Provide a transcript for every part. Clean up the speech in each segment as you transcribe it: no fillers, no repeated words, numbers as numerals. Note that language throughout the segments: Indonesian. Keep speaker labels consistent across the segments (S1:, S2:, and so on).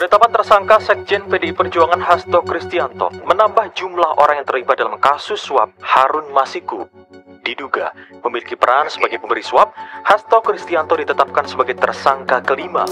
S1: Penetapan tersangka Sekjen PDI Perjuangan Hasto Kristianto menambah jumlah orang yang terlibat dalam kasus suap Harun Masiku. Diduga memiliki peran sebagai pemberi suap, Hasto Kristianto ditetapkan sebagai tersangka kelima.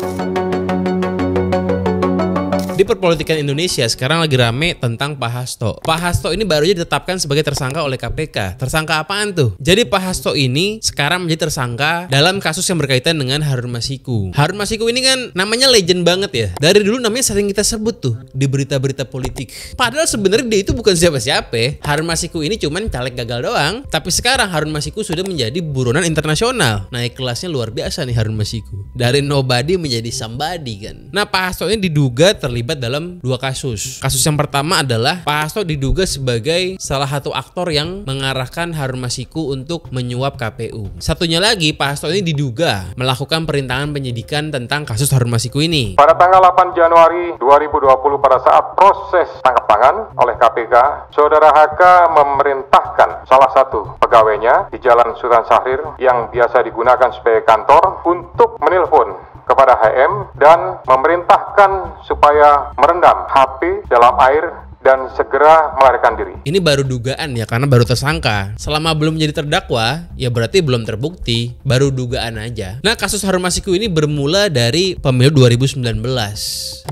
S2: Di perpolitikan Indonesia sekarang lagi rame tentang Pak Hasto. Pak Hasto ini baru aja ditetapkan sebagai tersangka oleh KPK. Tersangka apaan tuh? Jadi Pak Hasto ini sekarang menjadi tersangka dalam kasus yang berkaitan dengan Harun Masiku. Harun Masiku ini kan namanya legend banget ya. Dari dulu namanya sering kita sebut tuh di berita-berita politik. Padahal sebenarnya dia itu bukan siapa-siapa. Harun Masiku ini cuman caleg gagal doang. Tapi sekarang Harun Masiku sudah menjadi buronan internasional. Naik kelasnya luar biasa nih Harun Masiku. Dari nobody menjadi somebody kan. Nah Pak Hasto ini diduga terlibat dalam dua kasus. Kasus yang pertama adalah Pak Hasto diduga sebagai salah satu aktor yang mengarahkan Harun Masiku untuk menyuap KPU. Satunya lagi Pak Hasto ini diduga melakukan perintangan penyidikan tentang kasus Harun Masiku ini.
S3: Pada tanggal 8 Januari 2020 pada saat proses tangkap tangan oleh KPK, Saudara HK memerintahkan salah satu pegawainya di Jalan Sultan Syahrir yang biasa digunakan sebagai kantor untuk menelpon kepada HM dan memerintahkan supaya merendam HP dalam air dan segera melarikan diri.
S2: Ini baru dugaan ya, karena baru tersangka. Selama belum menjadi terdakwa, ya berarti belum terbukti, baru dugaan aja. Nah, kasus Harun Masiku ini bermula dari pemilu 2019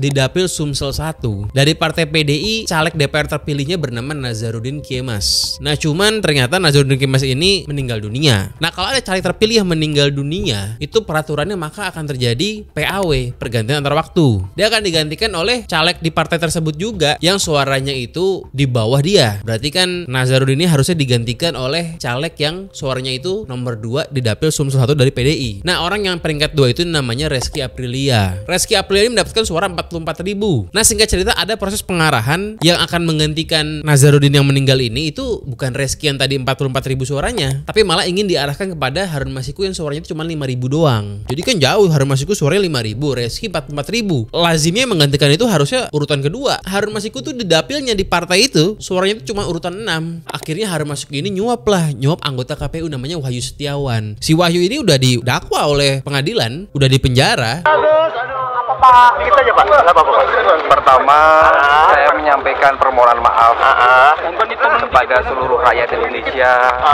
S2: di Dapil Sumsel 1. Dari Partai PDI, caleg DPR terpilihnya bernama Nazarudin Kemas. Nah, cuman ternyata Nazarudin Kemas ini meninggal dunia. Nah, kalau ada caleg terpilih yang meninggal dunia, itu peraturannya maka akan terjadi PAW, pergantian antar waktu. Dia akan digantikan oleh caleg di partai tersebut juga yang suaranya itu di bawah dia. Berarti kan Nazarudin ini harusnya digantikan oleh caleg yang suaranya itu nomor 2 di Dapil Sumsel 1 dari PDI. Nah, orang yang peringkat 2 itu namanya Reski Aprilia. Reski Aprilia ini mendapatkan suara 44.000. Nah, singkat cerita ada proses pengarahan yang akan menggantikan Nazarudin yang meninggal ini. Itu bukan Reski yang tadi 44.000 suaranya, tapi malah ingin diarahkan kepada Harun Masiku yang suaranya itu cuma 5.000 doang. Jadi kan jauh, Harun Masiku suaranya 5.000, Reski 44.000. Lazimnya yang menggantikan itu harusnya urutan kedua. Harun Masiku tuh di dapilnya di partai itu suaranya itu cuma urutan 6. Akhirnya Harun Masiku ini nyuap anggota KPU namanya Wahyu Setiawan. Si Wahyu ini udah didakwa oleh pengadilan, udah dipenjara.
S4: Apa Pak? Kita aja Pak. Apa Pak?
S5: Pertama, saya menyampaikan permohonan maaf kepada seluruh rakyat Indonesia.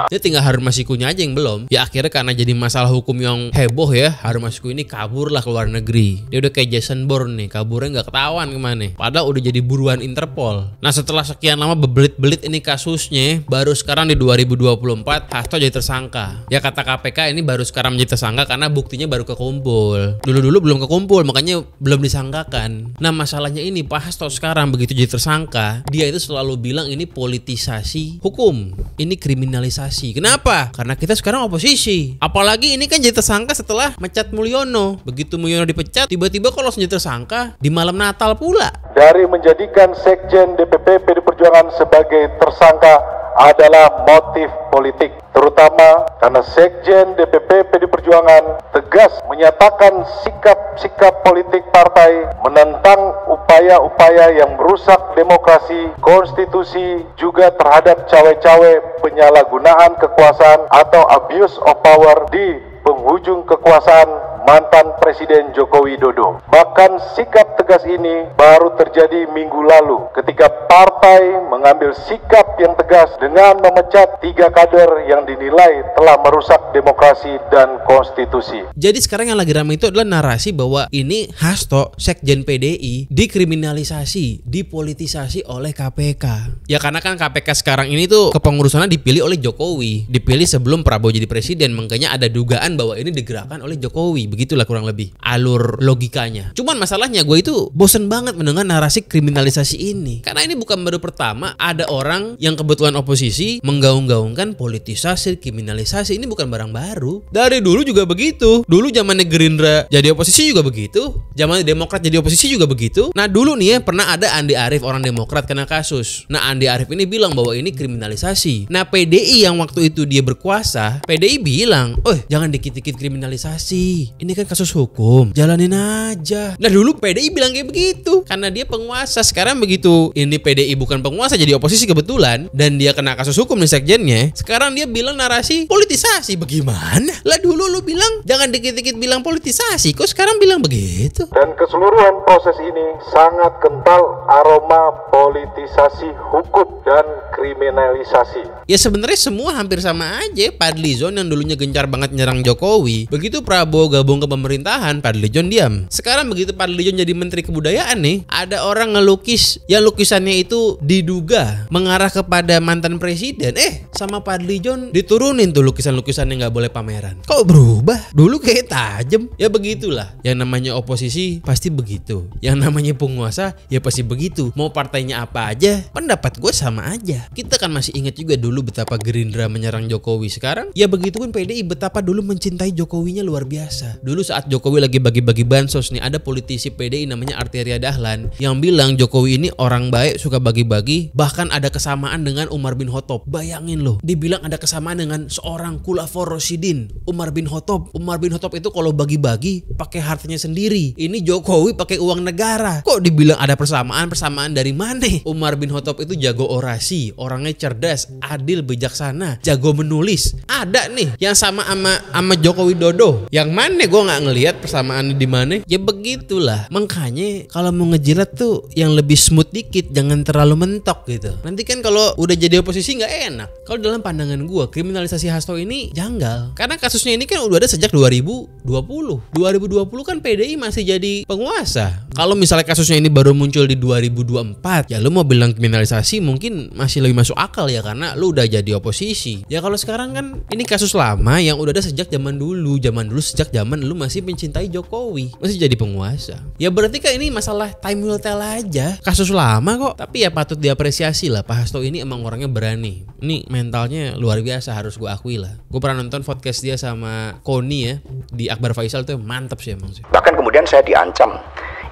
S2: Dia tinggal Harun Masikunya aja yang belum. Ya akhirnya karena jadi masalah hukum yang heboh ya, Harun Masiku ini kabur lah ke luar negeri. Dia udah kayak Jason Bourne nih, kaburnya nggak ketahuan kemana. Padahal udah jadi buruan Interpol. Nah, setelah sekian lama bebelit-belit ini kasusnya, baru sekarang di 2024 Hasto jadi tersangka. Ya kata KPK ini baru sekarang menjadi tersangka karena buktinya baru kekumpul. Dulu-dulu belum kekumpul, makanya belum disangkakan. Nah, masalahnya ini Pak Hasto sekarang begitu jadi tersangka, dia itu selalu bilang ini politisasi hukum, ini kriminalisasi. Kenapa? Karena kita sekarang oposisi. Apalagi ini kan jadi tersangka setelah mecat Mulyono. Begitu Mulyono dipecat, tiba-tiba kalau jadi tersangka di malam Natal pula.
S3: Dari menjadikan Sekjen DPP PDI Perjuangan sebagai tersangka adalah motif politik, terutama karena Sekjen DPP PDI Perjuangan tegas menyatakan sikap-sikap politik partai menentang upaya-upaya yang merusak demokrasi, konstitusi, juga terhadap cawe-cawe penyalahgunaan kekuasaan atau abuse of power di penghujung kekuasaan mantan Presiden Joko Widodo. Bahkan sikap tegas ini baru terjadi minggu lalu ketika partai mengambil sikap yang tegas dengan memecat 3 kader yang dinilai telah merusak demokrasi dan konstitusi.
S2: Jadi sekarang yang lagi ramai itu adalah narasi bahwa ini Hasto, Sekjen PDI, dikriminalisasi, dipolitisasi oleh KPK. Ya karena kan KPK sekarang ini tuh kepengurusannya dipilih oleh Jokowi, dipilih sebelum Prabowo jadi presiden, makanya ada dugaan bahwa ini digerakkan oleh Jokowi. Begitulah kurang lebih alur logikanya. Cuman masalahnya gue itu bosen banget mendengar narasi kriminalisasi ini. Karena ini bukan baru pertama ada orang yang kebetulan oposisi menggaung-gaungkan politisasi, kriminalisasi. Ini bukan barang baru. Dari dulu juga begitu. Dulu zamannya Gerindra jadi oposisi juga begitu. Zamannya Demokrat jadi oposisi juga begitu. Nah dulu nih ya pernah ada Andi Arief orang Demokrat kena kasus. Nah Andi Arief ini bilang bahwa ini kriminalisasi. Nah PDI yang waktu itu dia berkuasa, PDI bilang, jangan dikit-dikit kriminalisasi. ini kan kasus hukum, jalanin aja. Nah dulu PDI bilang kayak begitu karena dia penguasa. Sekarang begitu ini PDI bukan penguasa, jadi oposisi kebetulan, dan dia kena kasus hukum nih sekjennya, sekarang dia bilang narasi politisasi. Bagaimana? Lah dulu lu bilang jangan dikit-dikit bilang politisasi, kok sekarang bilang begitu?
S3: Dan keseluruhan proses ini sangat kental aroma politisasi hukum dan kriminalisasi.
S2: Ya sebenarnya semua hampir sama aja. Fadlizon yang dulunya gencar banget nyerang Jokowi, begitu Prabowo gabung ke pemerintahan, Fadlizon diam. Sekarang begitu Fadlizon jadi Menteri Kebudayaan nih, ada orang ngelukis yang lukisannya itu diduga mengarah kepada mantan presiden. Sama Fadlizon diturunin tuh lukisan-lukisan yang nggak boleh pameran. Kok berubah? Dulu kayak tajem. Ya begitulah. Yang namanya oposisi pasti begitu. Yang namanya penguasa ya pasti begitu. Mau partainya apa aja, pendapat gue sama aja. Kita kan masih ingat juga dulu betapa Gerindra menyerang Jokowi. Sekarang ya begitu pun PDI betapa dulu mencintai Jokowinya luar biasa. Dulu saat Jokowi lagi bagi-bagi bansos nih, ada politisi PDI namanya Arteria Dahlan yang bilang Jokowi ini orang baik, suka bagi-bagi, bahkan ada kesamaan dengan Umar bin Khattab. Bayangin loh, dibilang ada kesamaan dengan seorang Khulafaur Rasyidin, Umar bin Khattab. Umar bin Khattab itu kalau bagi-bagi pakai hartanya sendiri. Ini Jokowi pakai uang negara. Kok dibilang ada persamaan? Persamaan dari mana? Umar bin Khattab itu jago orasi, orangnya cerdas, adil, bijaksana, jago menulis. Ada nih yang sama Joko Widodo. Yang mana gue nggak ngelihat persamaannya di mana? Ya begitulah. Makanya kalau mau ngejilat tuh yang lebih smooth dikit, jangan terlalu mentok gitu. Nanti kan kalau udah jadi oposisi nggak enak. Kalau dalam pandangan gue, kriminalisasi Hasto ini janggal. Karena kasusnya ini kan udah ada sejak 2020. 2020 kan PDI masih jadi penguasa. Kalau misalnya kasusnya ini baru muncul di 2024, ya lu mau bilang kriminalisasi mungkin masih lebih masuk akal ya, karena lu udah jadi oposisi. Ya kalau sekarang kan ini kasus lama yang udah ada sejak zaman dulu sejak zaman lu masih mencintai Jokowi, masih jadi penguasa. Ya berarti kan ini masalah time will tell aja. Kasus lama kok, tapi ya patut diapresiasi lah. Pak Hasto ini emang orangnya berani. Ini mentalnya luar biasa, harus gue akui lah. Gue pernah nonton podcast dia sama Koni ya di Akbar Faisal, tuh mantap sih emang sih.
S6: Bahkan kemudian saya diancam,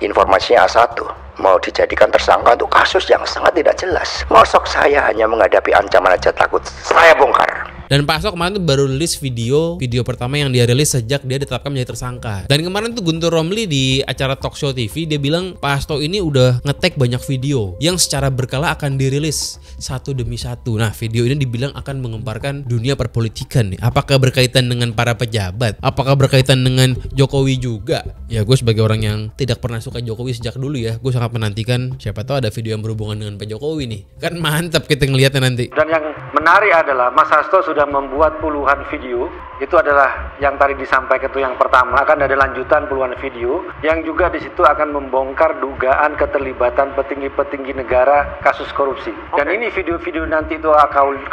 S6: informasinya A1 mau dijadikan tersangka untuk kasus yang sangat tidak jelas. Mosok saya hanya menghadapi ancaman aja takut saya bongkar.
S2: Dan Pak Hasto kemarin tuh baru rilis video pertama yang dia rilis sejak dia ditetapkan menjadi tersangka. Dan kemarin tuh Guntur Romli di acara Talk Show TV dia bilang Pak Hasto ini udah nge-tag banyak video yang secara berkala akan dirilis satu demi satu. Nah video ini dibilang akan mengemparkan dunia perpolitikan nih. Apakah berkaitan dengan para pejabat? Apakah berkaitan dengan Jokowi juga? Ya gue sebagai orang yang tidak pernah suka Jokowi sejak dulu ya, gue sangat menantikan siapa tahu ada video yang berhubungan dengan Pak Jokowi nih. Kan mantap kita ngelihatnya nanti.
S7: Dan yang menarik adalah Mas Hasto sudah membuat puluhan video. Itu adalah yang tadi disampaikan itu yang pertama, akan ada lanjutan puluhan video yang juga di situ akan membongkar dugaan keterlibatan petinggi-petinggi negara kasus korupsi. Dan ini video-video nanti itu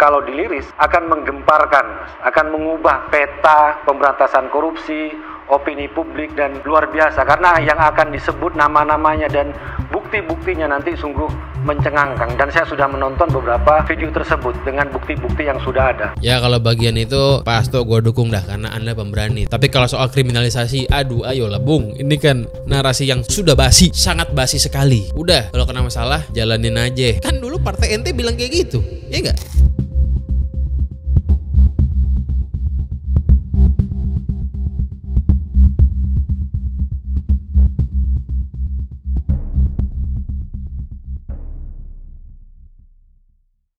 S7: kalau diliris akan menggemparkan, akan mengubah peta pemberantasan korupsi, opini publik, dan luar biasa karena yang akan disebut nama-namanya dan bukti-buktinya nanti sungguh mencengangkan. Dan saya sudah menonton beberapa video tersebut dengan bukti-bukti yang sudah ada.
S2: Ya kalau bagian itu Pak Hasto gue dukung dah karena Anda pemberani. Tapi kalau soal kriminalisasi, aduh ayolah Bung, ini kan narasi yang sudah basi, sangat basi sekali. Udah kalau kena masalah jalanin aja. Kan dulu partai ente bilang kayak gitu, ya enggak?